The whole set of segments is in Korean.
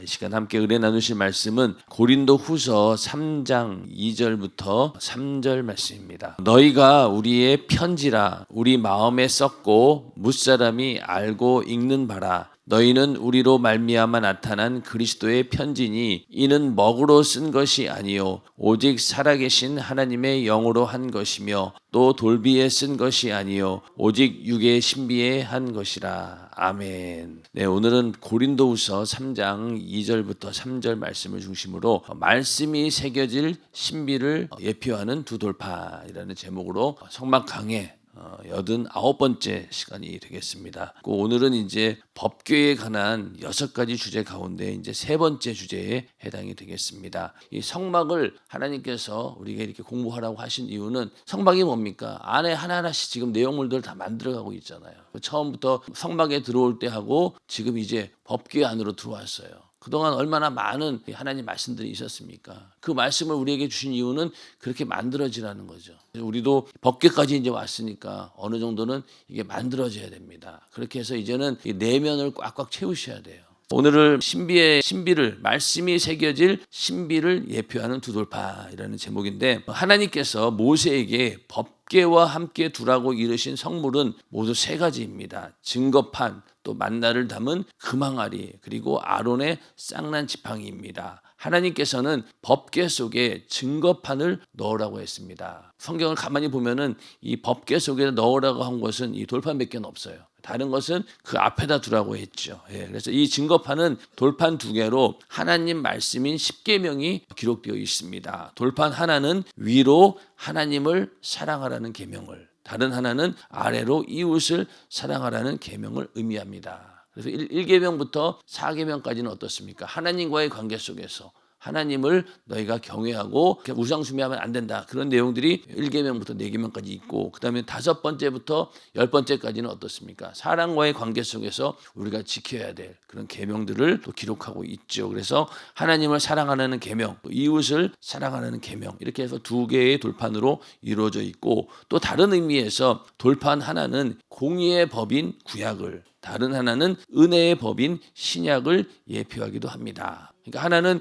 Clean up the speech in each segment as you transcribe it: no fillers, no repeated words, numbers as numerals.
이 시간 함께 은혜 나누실 말씀은 고린도후서 3장 2절부터 3절 말씀입니다. 너희가 우리의 편지라 우리 마음에 썼고 뭇사람이 알고 읽는 바라. 너희는 우리로 말미암아 나타난 그리스도의 편지니 이는 먹으로 쓴 것이 아니요 오직 살아계신 하나님의 영으로 한 것이며 또 돌비에 쓴 것이 아니요 오직 육의 신비에 한 것이라. 아멘. 네, 오늘은 고린도후서 3장 2절부터 3절 말씀을 중심으로 말씀이 새겨질 신비를 예표하는 두 돌판이라는 제목으로 성막 강해 89번째 시간이 되겠습니다. 오늘은 이제 법궤에 관한 6가지 주제 가운데 이제 3번째 주제에 해당이 되겠습니다. 이 성막을 하나님께서 우리가 이렇게 공부하라고 하신 이유는 성막이 뭡니까? 안에 하나하나씩 지금 내용물들을 다 만들어가고 있잖아요. 처음부터 성막에 들어올 때 하고 지금 이제 법궤 안으로 들어왔어요. 그동안 얼마나 많은 하나님 말씀들이 있었습니까? 그 말씀을 우리에게 주신 이유는 그렇게 만들어지라는 거죠. 우리도 법궤까지 이제 왔으니까 어느 정도는 이게 만들어져야 됩니다. 그렇게 해서 이제는 이 내면을 꽉꽉 채우셔야 돼요. 오늘은 신비를 말씀이 새겨질 신비를 예표하는 두 돌파이라는 제목인데, 하나님께서 모세에게 법궤와 함께 두라고 이르신 성물은 모두 3가지입니다. 증거판, 또 만나를 담은 금항아리, 그리고 아론의 쌍난 지팡이입니다. 하나님께서는 법궤 속에 증거판을 넣으라고 했습니다. 성경을 가만히 보면은 이 법궤 속에 넣으라고 한 것은 이 돌판밖에 없어요. 다른 것은 그 앞에다 두라고 했죠. 그래서 이 증거판은 돌판 2개로 하나님 말씀인 10계명이 기록되어 있습니다. 돌판 하나는 위로 하나님을 사랑하라는 계명을, 다른 하나는 아래로 이웃을 사랑하라는 계명을 의미합니다. 그래서 1계명부터 4계명까지는 어떻습니까? 하나님과의 관계 속에서 하나님을 너희가 경외하고 우상숭배하면 안 된다. 그런 내용들이 1계명부터 4계명까지 있고, 그 다음에 5번째부터 10번째까지는 어떻습니까? 사람과의 관계 속에서 우리가 지켜야 될 그런 계명들을 또 기록하고 있죠. 그래서 하나님을 사랑하는 계명, 이웃을 사랑하는 계명, 이렇게 해서 2개의 돌판으로 이루어져 있고, 또 다른 의미에서 돌판 하나는 공의의 법인 구약을, 다른 하나는 은혜의 법인 신약을 예표하기도 합니다. 그러니까 하나는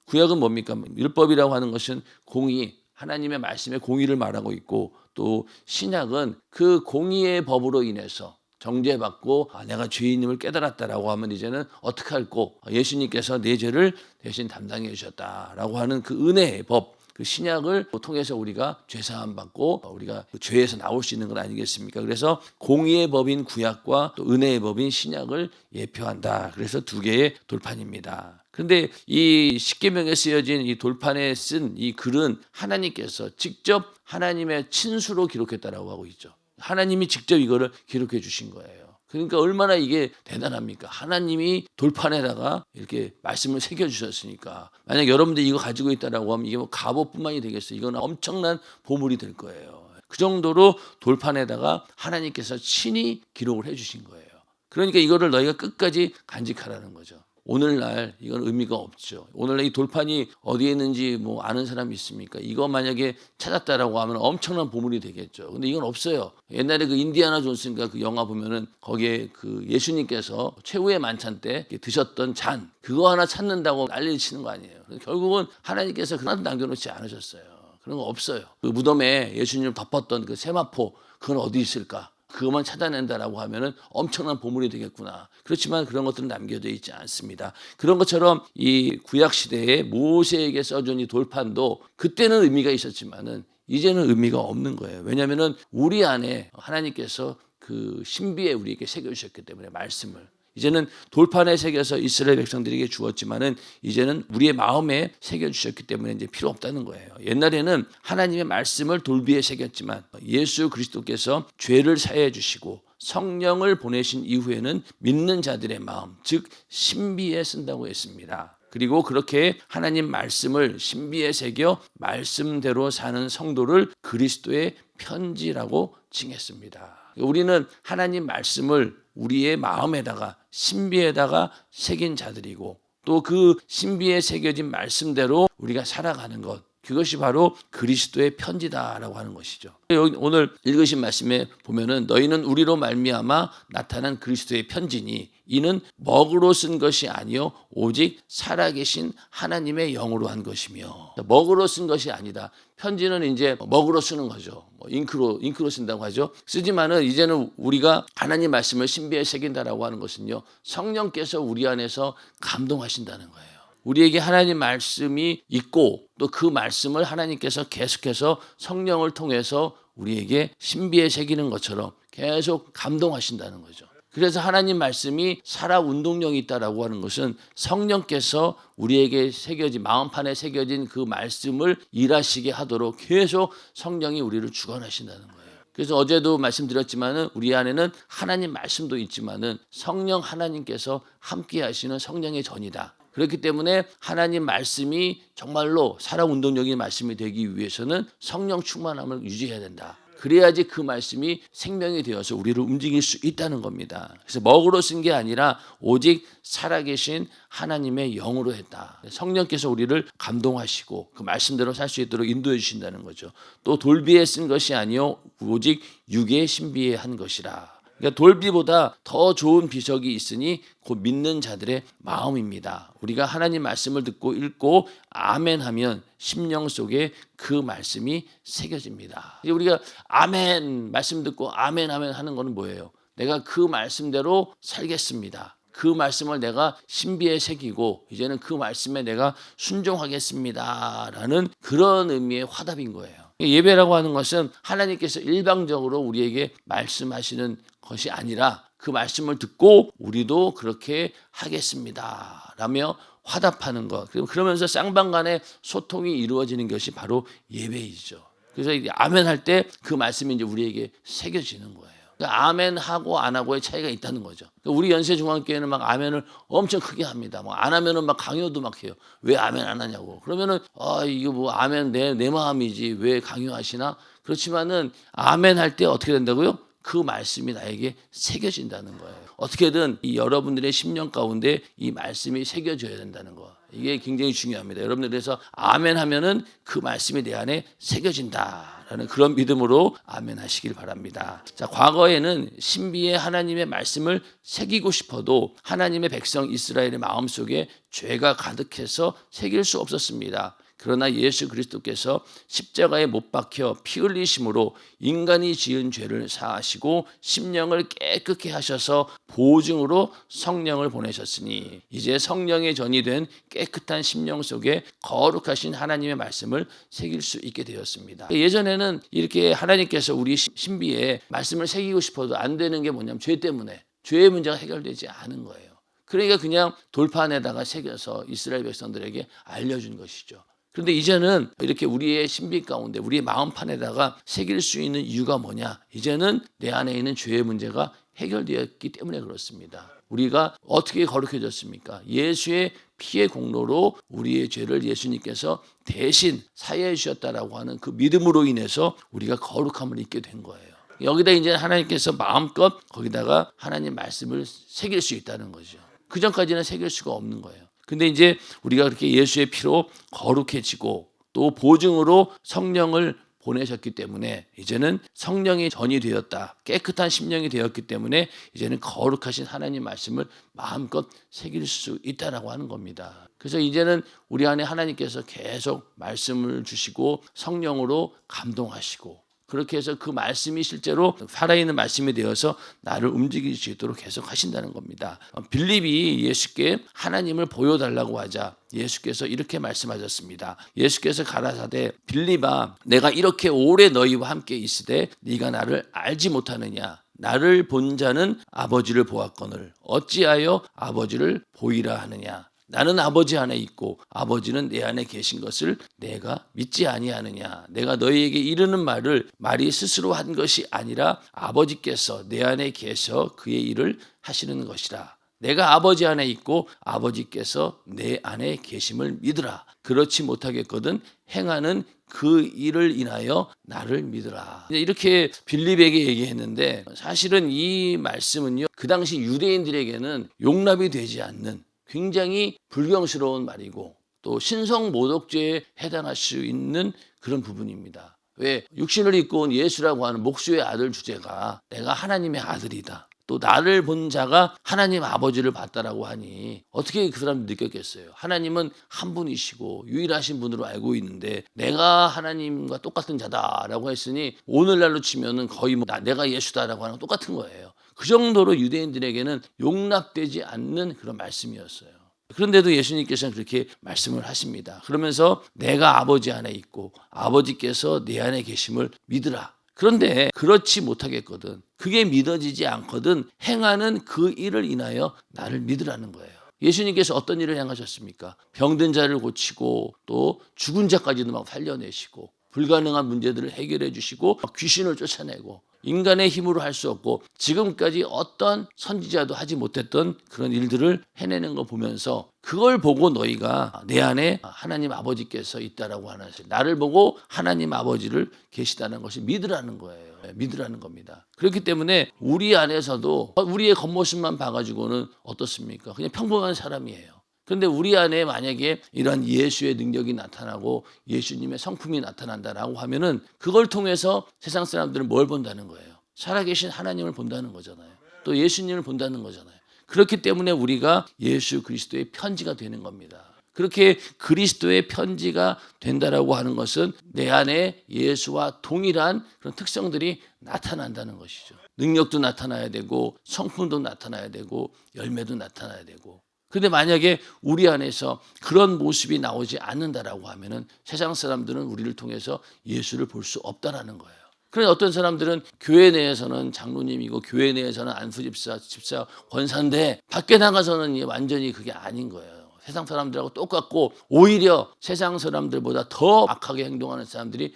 구약은 뭡니까? 율법이라고 하는 것은 공의, 하나님의 말씀의 공의를 말하고 있고, 또 신약은 그 공의의 법으로 인해서 정죄받고 내가 죄인임을 깨달았다라고 하면 이제는 어떻게 할꼬? 예수님께서 내 죄를 대신 담당해 주셨다라고 하는 그 은혜의 법, 그 신약을 통해서 우리가 죄사함 받고 우리가 그 죄에서 나올 수 있는 것 아니겠습니까? 그래서 공의의 법인 구약과 또 은혜의 법인 신약을 예표한다. 그래서 2개의 돌판입니다. 그런데 이 10계명에 쓰여진 이 돌판에 쓴 이 글은 하나님께서 직접 하나님의 친수로 기록했다라고 하고 있죠. 하나님이 직접 이거를 기록해 주신 거예요. 그러니까 얼마나 이게 대단합니까? 하나님이 돌판에다가 이렇게 말씀을 새겨주셨으니까, 만약 여러분들이 이거 가지고 있다라고 하면 이게 뭐 갑옷뿐만이 되겠어요. 이건 엄청난 보물이 될 거예요. 그 정도로 돌판에다가 하나님께서 친히 기록을 해주신 거예요. 그러니까 이거를 너희가 끝까지 간직하라는 거죠. 오늘날 이건 의미가 없죠. 오늘날 이 돌판이 어디에 있는지 뭐 아는 사람이 있습니까? 이거 만약에 찾았다라고 하면 엄청난 보물이 되겠죠. 근데 이건 없어요. 옛날에 그 인디아나 존스인가 그 영화 보면은 거기에 그 예수님께서 최후의 만찬 때 드셨던 잔, 그거 하나 찾는다고 난리를 치는 거 아니에요. 결국은 하나님께서 그나마 남겨놓지 않으셨어요. 그런 거 없어요. 그 무덤에 예수님을 덮었던 그 세마포, 그건 어디 있을까? 그것만 찾아낸다라고 하면은 엄청난 보물이 되겠구나. 그렇지만 그런 것들은 남겨져 있지 않습니다. 그런 것처럼 이 구약 시대에 모세에게 써준 이 돌판도 그때는 의미가 있었지만은 이제는 의미가 없는 거예요. 왜냐하면은 우리 안에 하나님께서 그 신비에 우리에게 새겨주셨기 때문에 말씀을 이제는 돌판에 새겨서 이스라엘 백성들에게 주었지만은 이제는 우리의 마음에 새겨주셨기 때문에 이제 필요 없다는 거예요. 옛날에는 하나님의 말씀을 돌비에 새겼지만 예수 그리스도께서 죄를 사해 주시고 성령을 보내신 이후에는 믿는 자들의 마음, 즉 신비에 쓴다고 했습니다. 그리고 그렇게 하나님 말씀을 신비에 새겨 말씀대로 사는 성도를 그리스도의 편지라고 칭했습니다. 우리는 하나님 말씀을 우리의 마음에다가 신비에다가 새긴 자들이고, 또 그 신비에 새겨진 말씀대로 우리가 살아가는 것, 그것이 바로 그리스도의 편지다라고 하는 것이죠. 여기 오늘 읽으신 말씀에 보면은 너희는 우리로 말미암아 나타난 그리스도의 편지니 이는 먹으로 쓴 것이 아니요 오직 살아계신 하나님의 영으로 한 것이며. 먹으로 쓴 것이 아니다. 편지는 이제 먹으로 쓰는 거죠. 잉크로 쓴다고 하죠. 쓰지만은 이제는 우리가 하나님 말씀을 신비에 새긴다라고 하는 것은요, 성령께서 우리 안에서 감동하신다는 거예요. 우리에게 하나님 말씀이 있고 또 그 말씀을 하나님께서 계속해서 성령을 통해서 우리에게 신비에 새기는 것처럼 계속 감동하신다는 거죠. 그래서 하나님 말씀이 살아 운동력이 있다라고 하는 것은 성령께서 우리에게 새겨진 마음판에 새겨진 그 말씀을 일하시게 하도록 계속 성령이 우리를 주관하신다는 거예요. 그래서 어제도 말씀드렸지만은 우리 안에는 하나님 말씀도 있지만은 성령 하나님께서 함께 하시는 성령의 전이다. 그렇기 때문에 하나님 말씀이 정말로 살아 운동력인 말씀이 되기 위해서는 성령 충만함을 유지해야 된다. 그래야지 그 말씀이 생명이 되어서 우리를 움직일 수 있다는 겁니다. 그래서 먹으로 쓴 게 아니라 오직 살아계신 하나님의 영으로 했다. 성령께서 우리를 감동하시고 그 말씀대로 살 수 있도록 인도해 주신다는 거죠. 또 돌비에 쓴 것이 아니요 오직 육의 신비에 한 것이라. 그러니까 돌비보다 더 좋은 비석이 있으니 곧 믿는 자들의 마음입니다. 우리가 하나님 말씀을 듣고 읽고 아멘하면 심령 속에 그 말씀이 새겨집니다. 우리가 아멘 말씀 듣고 아멘하면 하는 것은 뭐예요? 내가 그 말씀대로 살겠습니다. 그 말씀을 내가 신비에 새기고 이제는 그 말씀에 내가 순종하겠습니다라는 그런 의미의 화답인 거예요. 예배라고 하는 것은 하나님께서 일방적으로 우리에게 말씀하시는 것이 아니라 그 말씀을 듣고 우리도 그렇게 하겠습니다 라며 화답하는 것. 그러면서 쌍방 간의 소통이 이루어지는 것이 바로 예배이죠. 그래서 아멘 할 때 그 말씀이 이제 우리에게 새겨지는 거예요. 그러니까 아멘하고 안 하고의 차이가 있다는 거죠. 그러니까 우리 연세중앙교회는 막 아멘을 엄청 크게 합니다. 뭐 안 하면은 막 강요도 막 해요. 왜 아멘 안 하냐고. 그러면은 이거 뭐 아멘 내 마음이지 왜 강요하시나? 그렇지만은 아멘 할 때 어떻게 된다고요? 그 말씀이 나에게 새겨진다는 거예요. 어떻게든 이 여러분들의 심령 가운데 이 말씀이 새겨져야 된다는 거. 이게 굉장히 중요합니다. 여러분들 그래서 아멘 하면은 그 말씀이 내 안에 새겨진다라는 그런 믿음으로 아멘 하시길 바랍니다. 자, 과거에는 신비의 하나님의 말씀을 새기고 싶어도 하나님의 백성 이스라엘의 마음속에 죄가 가득해서 새길 수 없었습니다. 그러나 예수 그리스도께서 십자가에 못 박혀 피 흘리심으로 인간이 지은 죄를 사하시고 심령을 깨끗게 하셔서 보증으로 성령을 보내셨으니 이제 성령의 전이 된 깨끗한 심령 속에 거룩하신 하나님의 말씀을 새길 수 있게 되었습니다. 예전에는 이렇게 하나님께서 우리 신비에 말씀을 새기고 싶어도 안 되는 게 뭐냐면 죄 때문에 죄의 문제가 해결되지 않은 거예요. 그러니까 그냥 돌판에다가 새겨서 이스라엘 백성들에게 알려준 것이죠. 그런데 이제는 이렇게 우리의 신비 가운데 우리의 마음판에다가 새길 수 있는 이유가 뭐냐? 이제는 내 안에 있는 죄의 문제가 해결되었기 때문에 그렇습니다. 우리가 어떻게 거룩해졌습니까? 예수의 피의 공로로 우리의 죄를 예수님께서 대신 사해해 주셨다라고 하는 그 믿음으로 인해서 우리가 거룩함을 입게 된 거예요. 여기다 이제 하나님께서 마음껏 거기다가 하나님 말씀을 새길 수 있다는 거죠. 그 전까지는 새길 수가 없는 거예요. 근데 이제 우리가 그렇게 예수의 피로 거룩해지고 또 보증으로 성령을 보내셨기 때문에 이제는 성령이 전이 되었다. 깨끗한 심령이 되었기 때문에 이제는 거룩하신 하나님 말씀을 마음껏 새길 수 있다라고 하는 겁니다. 그래서 이제는 우리 안에 하나님께서 계속 말씀을 주시고 성령으로 감동하시고 그렇게 해서 그 말씀이 실제로 살아있는 말씀이 되어서 나를 움직일 수 있도록 계속 하신다는 겁니다. 빌립이 예수께 하나님을 보여달라고 하자 예수께서 이렇게 말씀하셨습니다. 예수께서 가라사대 빌립아 내가 이렇게 오래 너희와 함께 있으되 네가 나를 알지 못하느냐. 나를 본 자는 아버지를 보았거늘 어찌하여 아버지를 보이라 하느냐. 나는 아버지 안에 있고 아버지는 내 안에 계신 것을 내가 믿지 아니하느냐. 내가 너희에게 이르는 말이 스스로 한 것이 아니라 아버지께서 내 안에 계셔 그의 일을 하시는 것이라. 내가 아버지 안에 있고 아버지께서 내 안에 계심을 믿으라. 그렇지 못하겠거든 행하는 그 일을 인하여 나를 믿으라. 이렇게 빌립에게 얘기했는데 사실은 이 말씀은요 그 당시 유대인들에게는 용납이 되지 않는 굉장히 불경스러운 말이고 또 신성 모독죄에 해당할 수 있는 그런 부분입니다. 왜? 육신을 입고 온 예수라고 하는 목수의 아들 주제가 내가 하나님의 아들이다. 또 나를 본 자가 하나님 아버지를 봤다라고 하니 어떻게 그 사람이 느꼈겠어요? 하나님은 한 분이시고 유일하신 분으로 알고 있는데 내가 하나님과 똑같은 자다라고 했으니 오늘날로 치면은 거의 내가 예수다라고 하는 거 똑같은 거예요. 그 정도로 유대인들에게는 용납되지 않는 그런 말씀이었어요. 그런데도 예수님께서는 그렇게 말씀을 하십니다. 그러면서 내가 아버지 안에 있고 아버지께서 내 안에 계심을 믿으라. 그런데 그렇지 못하겠거든. 그게 믿어지지 않거든 행하는 그 일을 인하여 나를 믿으라는 거예요. 예수님께서 어떤 일을 행하셨습니까? 병든 자를 고치고 또 죽은 자까지도 막 살려내시고 불가능한 문제들을 해결해 주시고 귀신을 쫓아내고 인간의 힘으로 할 수 없고 지금까지 어떤 선지자도 하지 못했던 그런 일들을 해내는 거 보면서 그걸 보고 너희가 내 안에 하나님 아버지께서 있다라고 하는 사실, 나를 보고 하나님 아버지를 계시다는 것을 믿으라는 거예요. 믿으라는 겁니다. 그렇기 때문에 우리 안에서도 우리의 겉모습만 봐가지고는 어떻습니까? 그냥 평범한 사람이에요. 그런데 우리 안에 만약에 이런 예수의 능력이 나타나고 예수님의 성품이 나타난다라고 하면은 그걸 통해서 세상 사람들은 뭘 본다는 거예요? 살아계신 하나님을 본다는 거잖아요. 또 예수님을 본다는 거잖아요. 그렇기 때문에 우리가 예수 그리스도의 편지가 되는 겁니다. 그렇게 그리스도의 편지가 된다라고 하는 것은 내 안에 예수와 동일한 그런 특성들이 나타난다는 것이죠. 능력도 나타나야 되고 성품도 나타나야 되고 열매도 나타나야 되고. 근데 만약에 우리 안에서 그런 모습이 나오지 않는다라고 하면은 세상 사람들은 우리를 통해서 예수를 볼 수 없다라는 거예요. 그런데 어떤 사람들은 교회 내에서는 장로님이고 교회 내에서는 안수집사, 집사, 권사인데 밖에 나가서는 완전히 그게 아닌 거예요. 세상 사람들하고 똑같고 오히려 세상 사람들보다 더 악하게 행동하는 사람들이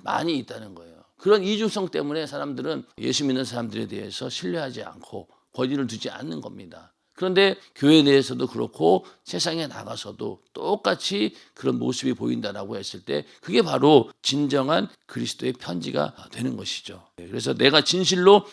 많이 있다는 거예요. 그런 이중성 때문에 사람들은 예수 믿는 사람들에 대해서 신뢰하지 않고 거리를 두지 않는 겁니다. 그런데 교회 내에서도 그렇고 세상에 나가서도 똑같이 그런 모습이 보인다라고 했을 때 그게 바로 진정한 그리스도의 편지가 되는 것이죠. 그래서 내가 진실로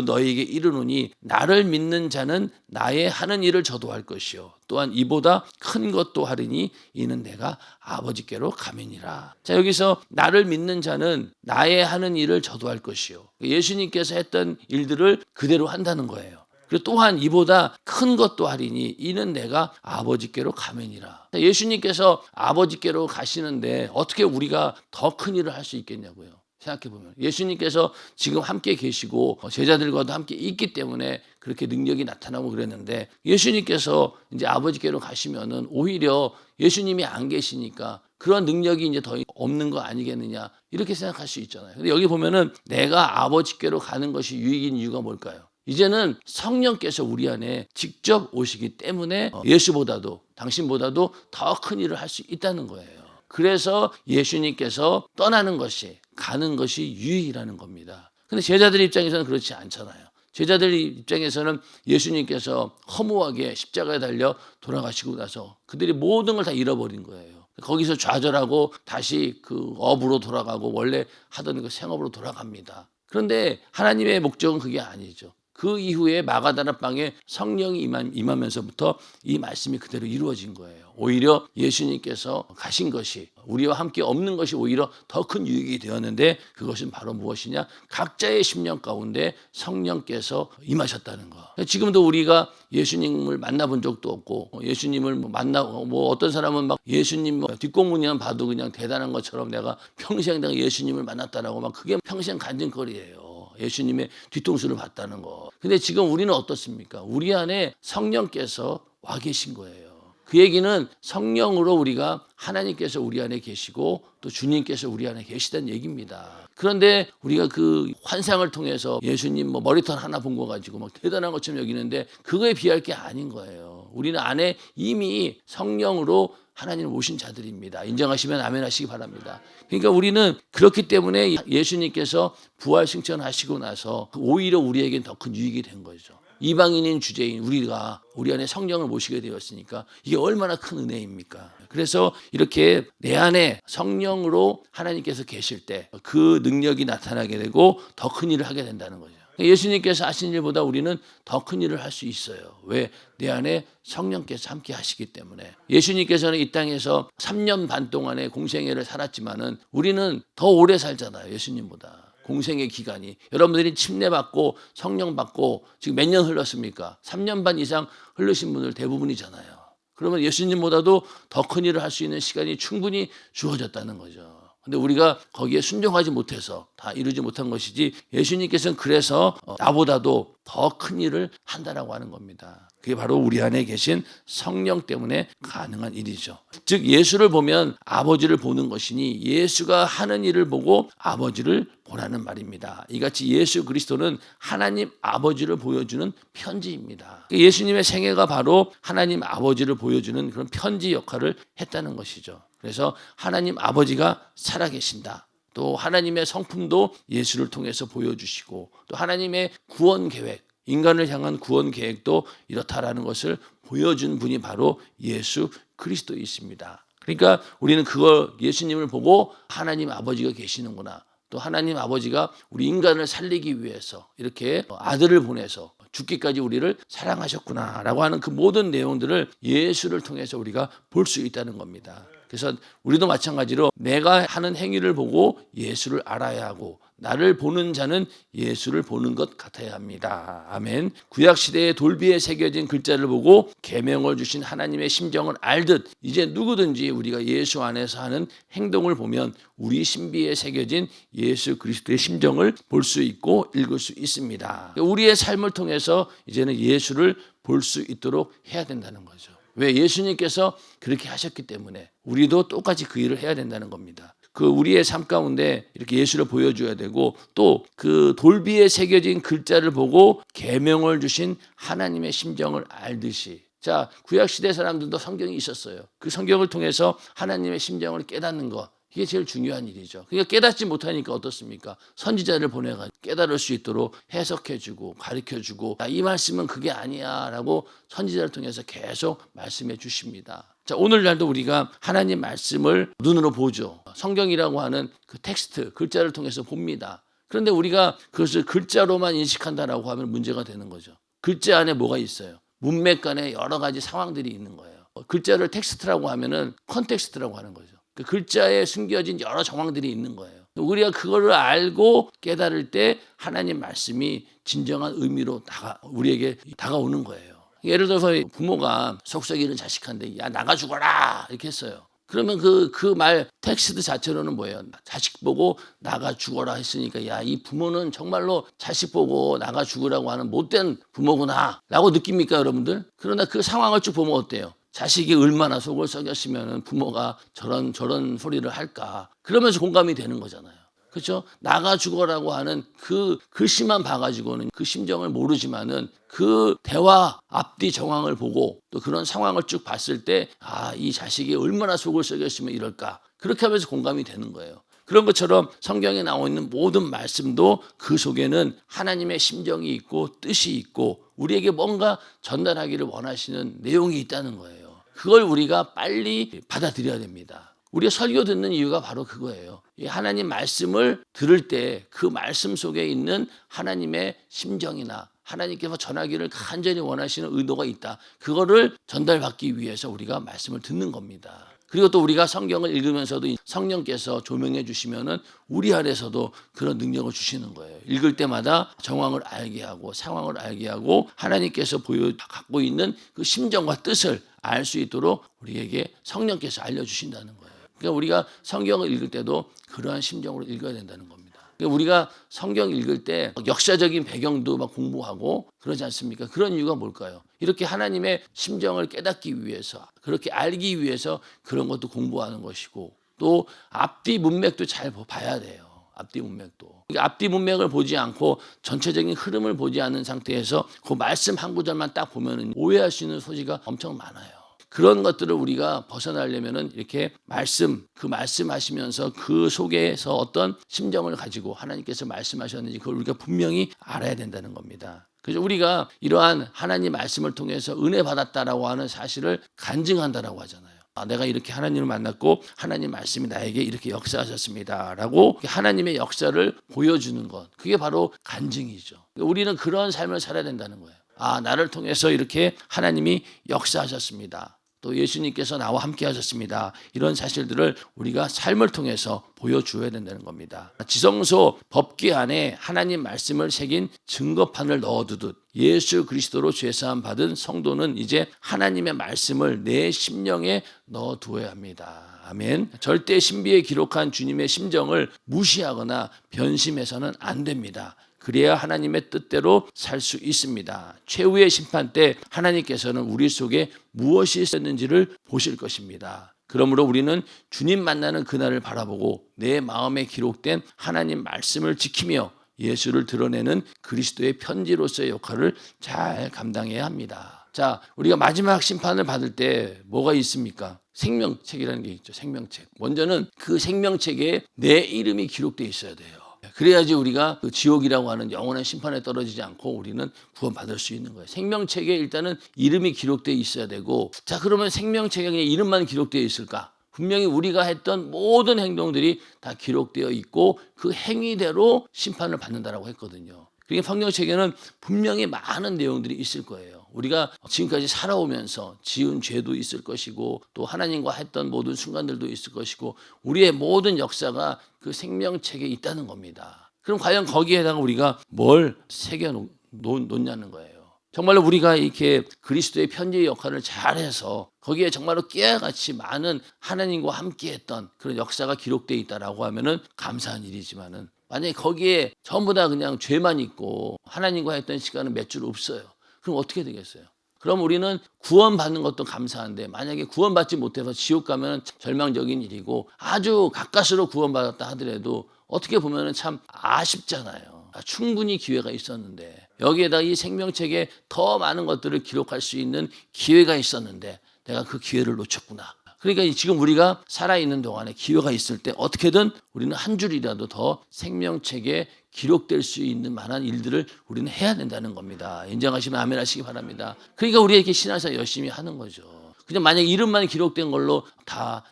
너희에게 이르노니 나를 믿는 자는 나의 하는 일을 저도 할 것이요 또한 이보다 큰 것도 하리니 이는 내가 아버지께로 가매니라. 자, 여기서 나를 믿는 자는 나의 하는 일을 저도 할 것이요. 예수님께서 했던 일들을 그대로 한다는 거예요. 그리고 또한 이보다 큰 것도 하리니 이는 내가 아버지께로 가매니라. 예수님께서 아버지께로 가시는데 어떻게 우리가 더 큰 일을 할 수 있겠냐고요. 생각해보면 예수님께서 지금 함께 계시고 제자들과도 함께 있기 때문에 그렇게 능력이 나타나고 그랬는데 예수님께서 이제 아버지께로 가시면은 오히려 예수님이 안 계시니까 그런 능력이 이제 더 없는 거 아니겠느냐 이렇게 생각할 수 있잖아요. 근데 여기 보면은 내가 아버지께로 가는 것이 유익인 이유가 뭘까요? 이제는 성령께서 우리 안에 직접 오시기 때문에 예수보다도 당신보다도 더 큰 일을 할 수 있다는 거예요. 그래서 예수님께서 떠나는 것이 가는 것이 유익이라는 겁니다. 근데 제자들 입장에서는 그렇지 않잖아요. 제자들 입장에서는 예수님께서 허무하게 십자가에 달려 돌아가시고 나서 그들이 모든 걸 다 잃어버린 거예요. 거기서 좌절하고 다시 그 업으로 돌아가고 원래 하던 그 생업으로 돌아갑니다. 그런데 하나님의 목적은 그게 아니죠. 그 이후에 마가다나 방에 성령이 임하면서부터 이 말씀이 그대로 이루어진 거예요. 오히려 예수님께서 가신 것이 우리와 함께 없는 것이 오히려 더 큰 유익이 되었는데 그것은 바로 무엇이냐? 각자의 심령 가운데 성령께서 임하셨다는 거. 지금도 우리가 예수님을 만나본 적도 없고 예수님을 만나고 어떤 사람은 막 예수님 뒷공문이만 봐도 그냥 대단한 것처럼 내가 평생 내가 예수님을 만났다라고 막 그게 평생 간증거리예요. 예수님의 뒤통수를 봤다는 거. 근데 지금 우리는 어떻습니까? 우리 안에 성령께서 와 계신 거예요. 그 얘기는 성령으로 우리가 하나님께서 우리 안에 계시고 또 주님께서 우리 안에 계시다는 얘기입니다. 그런데 우리가 그 환상을 통해서 예수님 머리털 하나 본 거 가지고 막 대단한 것처럼 여기는데 그거에 비할 게 아닌 거예요. 우리는 안에 이미 성령으로 하나님 오신 자들입니다. 인정하시면 아멘 하시기 바랍니다. 그러니까 우리는 그렇기 때문에 예수님께서 부활 승천하시고 나서 오히려 우리에겐 더 큰 유익이 된 거죠. 이방인인 주제인 우리가 우리 안에 성령을 모시게 되었으니까 이게 얼마나 큰 은혜입니까? 그래서 이렇게 내 안에 성령으로 하나님께서 계실 때 그 능력이 나타나게 되고 더 큰 일을 하게 된다는 거죠. 예수님께서 하신 일보다 우리는 더 큰 일을 할 수 있어요. 왜? 내 안에 성령께서 함께 하시기 때문에. 예수님께서는 이 땅에서 3년 반 동안의 공생애를 살았지만은 우리는 더 오래 살잖아요. 예수님보다. 공생의 기간이. 여러분들이 침례받고 성령 받고 지금 몇 년 흘렀습니까? 3년 반 이상 흘르신 분들 대부분이잖아요. 그러면 예수님보다도 더 큰 일을 할 수 있는 시간이 충분히 주어졌다는 거죠. 근데 우리가 거기에 순종하지 못해서 다 이루지 못한 것이지, 예수님께서는 그래서 나보다도 더 큰 일을 한다라고 하는 겁니다. 그게 바로 우리 안에 계신 성령 때문에 가능한 일이죠. 즉 예수를 보면 아버지를 보는 것이니 예수가 하는 일을 보고 아버지를 보라는 말입니다. 이같이 예수 그리스도는 하나님 아버지를 보여주는 편지입니다. 예수님의 생애가 바로 하나님 아버지를 보여주는 그런 편지 역할을 했다는 것이죠. 그래서 하나님 아버지가 살아계신다. 또 하나님의 성품도 예수를 통해서 보여주시고, 또 하나님의 구원 계획, 인간을 향한 구원 계획도 이렇다라는 것을 보여준 분이 바로 예수 그리스도이십니다. 그러니까 우리는 그걸, 예수님을 보고 하나님 아버지가 계시는구나, 또 하나님 아버지가 우리 인간을 살리기 위해서 이렇게 아들을 보내서 죽기까지 우리를 사랑하셨구나라고 하는 그 모든 내용들을 예수를 통해서 우리가 볼 수 있다는 겁니다. 그래서 우리도 마찬가지로 내가 하는 행위를 보고 예수를 알아야 하고, 나를 보는 자는 예수를 보는 것 같아야 합니다. 아멘. 구약시대의 돌비에 새겨진 글자를 보고 계명을 주신 하나님의 심정을 알듯, 이제 누구든지 우리가 예수 안에서 하는 행동을 보면 우리 신비에 새겨진 예수 그리스도의 심정을 볼 수 있고 읽을 수 있습니다. 우리의 삶을 통해서 이제는 예수를 볼 수 있도록 해야 된다는 거죠. 왜? 예수님께서 그렇게 하셨기 때문에 우리도 똑같이 그 일을 해야 된다는 겁니다. 그 우리의 삶 가운데 이렇게 예수를 보여줘야 되고, 또 그 돌비에 새겨진 글자를 보고 계명을 주신 하나님의 심정을 알듯이, 자, 구약시대 사람들도 성경이 있었어요. 그 성경을 통해서 하나님의 심정을 깨닫는 것, 이게 제일 중요한 일이죠. 그러니까 깨닫지 못하니까 어떻습니까? 선지자를 보내가지고 깨달을 수 있도록 해석해주고 가르쳐주고, 이 말씀은 그게 아니야 라고 선지자를 통해서 계속 말씀해 주십니다. 자, 오늘날도 우리가 하나님 말씀을 눈으로 보죠. 성경이라고 하는 그 텍스트, 글자를 통해서 봅니다. 그런데 우리가 그것을 글자로만 인식한다라고 하면 문제가 되는 거죠. 글자 안에 뭐가 있어요? 문맥 간에 여러 가지 상황들이 있는 거예요. 글자를 텍스트라고 하면은 컨텍스트라고 하는 거죠. 그 글자에 숨겨진 여러 정황들이 있는 거예요. 우리가 그거를 알고 깨달을 때 하나님 말씀이 진정한 의미로 우리에게 다가오는 거예요. 예를 들어서 부모가 속썩이는 자식한테 야 나가 죽어라 이렇게 했어요. 그러면 그 말 텍스트 자체로는 뭐예요? 자식 보고 나가 죽어라 했으니까 야, 이 부모는 정말로 자식 보고 나가 죽으라고 하는 못된 부모구나 라고 느낍니까 여러분들? 그러나 그 상황을 쭉 보면 어때요? 자식이 얼마나 속을 썩였으면 부모가 저런 소리를 할까? 그러면서 공감이 되는 거잖아요. 그렇죠? 나가 죽어라고 하는 그 글씨만 봐가지고는 그 심정을 모르지만은 그 대화 앞뒤 정황을 보고 또 그런 상황을 쭉 봤을 때 이 자식이 얼마나 속을 썩였으면 이럴까? 그렇게 하면서 공감이 되는 거예요. 그런 것처럼 성경에 나와 있는 모든 말씀도 그 속에는 하나님의 심정이 있고 뜻이 있고 우리에게 뭔가 전달하기를 원하시는 내용이 있다는 거예요. 그걸 우리가 빨리 받아들여야 됩니다. 우리가 설교 듣는 이유가 바로 그거예요. 이 하나님 말씀을 들을 때 그 말씀 속에 있는 하나님의 심정이나 하나님께서 전하기를 간절히 원하시는 의도가 있다. 그거를 전달받기 위해서 우리가 말씀을 듣는 겁니다. 그리고 또 우리가 성경을 읽으면서도 성령께서 조명해 주시면은 우리 안에서도 그런 능력을 주시는 거예요. 읽을 때마다 정황을 알게 하고 상황을 알게 하고 하나님께서 갖고 있는 그 심정과 뜻을 알 수 있도록 우리에게 성령께서 알려주신다는 거예요. 그러니까 우리가 성경을 읽을 때도 그러한 심정으로 읽어야 된다는 겁니다. 그러니까 우리가 성경 읽을 때 역사적인 배경도 막 공부하고 그러지 않습니까? 그런 이유가 뭘까요? 이렇게 하나님의 심정을 깨닫기 위해서, 그렇게 알기 위해서 그런 것도 공부하는 것이고, 또 앞뒤 문맥도 잘 봐야 돼요. 앞뒤 문맥도. 앞뒤 문맥을 보지 않고 전체적인 흐름을 보지 않는 상태에서 그 말씀 한 구절만 딱 보면 오해할 수 있는 소지가 엄청 많아요. 그런 것들을 우리가 벗어나려면은 이렇게 말씀하시면서 그 속에서 어떤 심정을 가지고 하나님께서 말씀하셨는지 그걸 우리가 분명히 알아야 된다는 겁니다. 그래서 우리가 이러한 하나님 말씀을 통해서 은혜 받았다라고 하는 사실을 간증한다라고 하잖아요. 내가 이렇게 하나님을 만났고 하나님 말씀이 나에게 이렇게 역사하셨습니다 라고 하나님의 역사를 보여주는 것, 그게 바로 간증이죠. 우리는 그런 삶을 살아야 된다는 거예요. 나를 통해서 이렇게 하나님이 역사하셨습니다, 또 예수님께서 나와 함께 하셨습니다, 이런 사실들을 우리가 삶을 통해서 보여줘야 된다는 겁니다. 지성소 법궤 안에 하나님 말씀을 새긴 증거판을 넣어두듯 예수 그리스도로 죄사함 받은 성도는 이제 하나님의 말씀을 내 심령에 넣어두어야 합니다. 아멘. 절대 신비에 기록한 주님의 심정을 무시하거나 변심해서는 안 됩니다. 그래야 하나님의 뜻대로 살 수 있습니다. 최후의 심판 때 하나님께서는 우리 속에 무엇이 있었는지를 보실 것입니다. 그러므로 우리는 주님 만나는 그날을 바라보고 내 마음에 기록된 하나님 말씀을 지키며 예수를 드러내는 그리스도의 편지로서의 역할을 잘 감당해야 합니다. 자, 우리가 마지막 심판을 받을 때 뭐가 있습니까? 생명책이라는 게 있죠. 생명책. 먼저는 그 생명책에 내 이름이 기록되어 있어야 돼요. 그래야지 우리가 그 지옥이라고 하는 영원한 심판에 떨어지지 않고 우리는 구원받을 수 있는 거예요. 생명책에 일단은 이름이 기록되어 있어야 되고, 자, 그러면 생명책에 그냥 이름만 기록되어 있을까? 분명히 우리가 했던 모든 행동들이 다 기록되어 있고 그 행위대로 심판을 받는다라고 했거든요. 그러니까 성경책에는 분명히 많은 내용들이 있을 거예요. 우리가 지금까지 살아오면서 지은 죄도 있을 것이고 또 하나님과 했던 모든 순간들도 있을 것이고 우리의 모든 역사가 그 생명책에 있다는 겁니다. 그럼 과연 거기에다가 우리가 뭘 새겨 놓냐는 거예요. 정말로 우리가 이렇게 그리스도의 편지의 역할을 잘해서 거기에 정말로 깨알같이 많은 하나님과 함께했던 그런 역사가 기록되어 있다라고 하면은 감사한 일이지만은, 만약에 거기에 전부 다 그냥 죄만 있고 하나님과 했던 시간은 몇 줄 없어요. 그럼 어떻게 되겠어요? 그럼 우리는 구원받는 것도 감사한데 만약에 구원받지 못해서 지옥 가면 절망적인 일이고, 아주 가까스로 구원받았다 하더라도 어떻게 보면 참 아쉽잖아요. 충분히 기회가 있었는데, 여기에다 이 생명책에 더 많은 것들을 기록할 수 있는 기회가 있었는데 내가 그 기회를 놓쳤구나. 그러니까 지금 우리가 살아있는 동안에 기회가 있을 때 어떻게든 우리는 한 줄이라도 더 생명책에 기록될 수 있는 만한 일들을 우리는 해야 된다는 겁니다. 인정하시면 아멘 하시기 바랍니다. 그러니까 우리가 이렇게 신앙생활 열심히 하는 거죠. 그냥 만약 이름만 기록된 걸로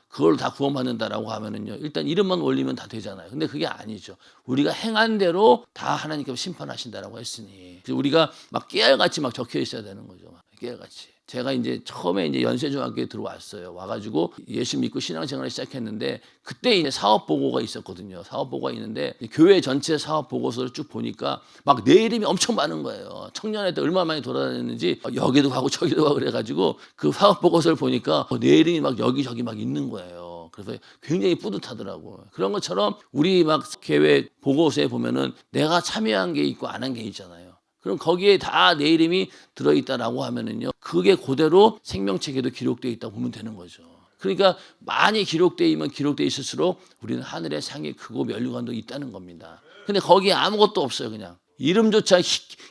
그걸 다 구원받는다라고 하면은요, 일단 이름만 올리면 다 되잖아요. 근데 그게 아니죠. 우리가 행한 대로 다 하나님께서 심판하신다라고 했으니 우리가 막 깨알같이 막 적혀 있어야 되는 거죠. 깨알같이. 제가 이제 처음에 이제 연세중학교에 들어왔어요. 와가지고 예수 믿고 신앙생활을 시작했는데 그때 이제 사업 보고가 있었거든요. 사업 보고가 있는데 교회 전체 사업 보고서를 쭉 보니까 막 내 이름이 엄청 많은 거예요. 청년회 때 얼마나 많이 돌아다녔는지 여기도 가고 저기도 가고 그래가지고 그 사업 보고서를 보니까 내 이름이 막 여기저기 막 있는 거예요. 그래서 굉장히 뿌듯하더라고요. 그런 것처럼 우리 막 교회 보고서에 보면은 내가 참여한 게 있고 안 한 게 있잖아요. 그럼 거기에 다 내 이름이 들어있다라고 하면은요, 그게 그대로 생명책에도 기록되어 있다고 보면 되는 거죠. 그러니까 많이 기록되어 있으면 기록되어 있을수록 우리는 하늘의 상이 크고 면류관도 있다는 겁니다. 근데 거기에 아무것도 없어요. 그냥 이름조차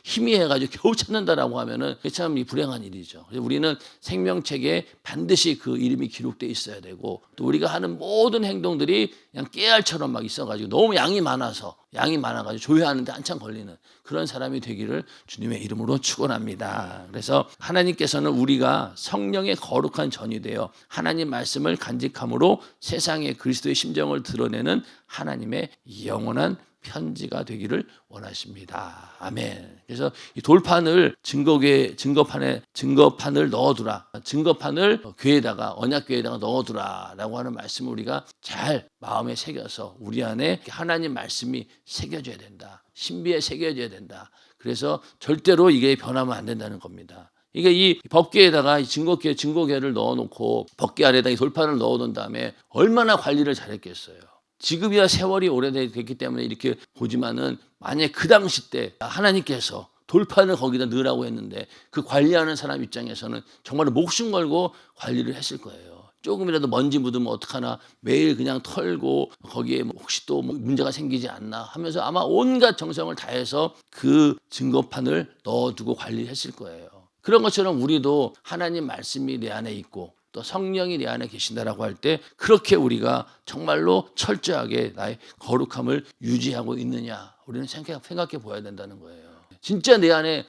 희미해가지고 겨우 찾는다라고 하면은 참 불행한 일이죠. 그래서 우리는 생명책에 반드시 그 이름이 기록되어 있어야 되고, 또 우리가 하는 모든 행동들이 그냥 깨알처럼 막 있어가지고 너무 양이 많아가지고 조회하는데 한참 걸리는 그런 사람이 되기를 주님의 이름으로 축원합니다. 그래서 하나님께서는 우리가 성령의 거룩한 전이 되어 하나님 말씀을 간직함으로 세상에 그리스도의 심정을 드러내는 하나님의 영원한 편지가 되기를 원하십니다. 아멘. 그래서 이 돌판을 증거판을 넣어두라. 증거판을 교회에다가, 언약교회에다가 넣어두라라고 하는 말씀을 우리가 잘 마음에 새겨서 우리 안에 하나님 말씀이 새겨져야 된다. 신비에 새겨져야 된다. 그래서 절대로 이게 변하면 안 된다는 겁니다. 이게 이 법궤에다가 이 증거궤를 넣어놓고 법궤 아래에다 이 돌판을 넣어놓은 다음에 얼마나 관리를 잘했겠어요. 지금이야 세월이 오래됐기 때문에 이렇게 보지만은, 만약 그 당시 때 하나님께서 돌판을 거기다 넣으라고 했는데 그 관리하는 사람 입장에서는 정말 목숨 걸고 관리를 했을 거예요. 조금이라도 먼지 묻으면 어떡하나 매일 그냥 털고 거기에 혹시 또 문제가 생기지 않나 하면서 아마 온갖 정성을 다해서 그 증거판을 넣어두고 관리했을 거예요. 그런 것처럼 우리도 하나님 말씀이 내 안에 있고 또 성령이 내 안에 계신다라고 할 때 그렇게 우리가 정말로 철저하게 나의 거룩함을 유지하고 있느냐, 우리는 생각해 보아야 된다는 거예요. 진짜 내 안에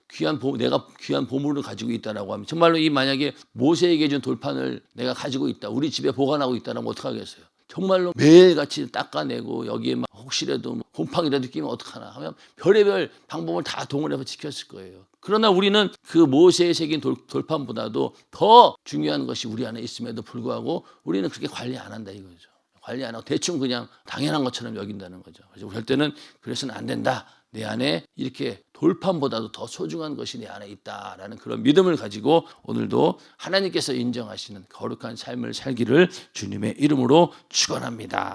내가 귀한 보물을 가지고 있다라고 하면 정말로 이 만약에 모세에게 준 돌판을 내가 가지고 있다, 우리 집에 보관하고 있다라면 어떡하겠어요? 정말로 매일같이 닦아내고 여기에 막 혹시라도 곰팡이라도 끼면 어떡하나 하면 별의별 방법을 다 동원해서 지켰을 거예요. 그러나 우리는 그 모세에 새긴 돌판보다도 더 중요한 것이 우리 안에 있음에도 불구하고 우리는 그렇게 관리 안 한다 이거죠. 관리 안 하고 대충 그냥 당연한 것처럼 여긴다는 거죠. 그래서 그럴 때는 그래서는 안 된다. 내 안에 이렇게 돌판보다도 더 소중한 것이 내 안에 있다라는 그런 믿음을 가지고 오늘도 하나님께서 인정하시는 거룩한 삶을 살기를 주님의 이름으로 축원합니다.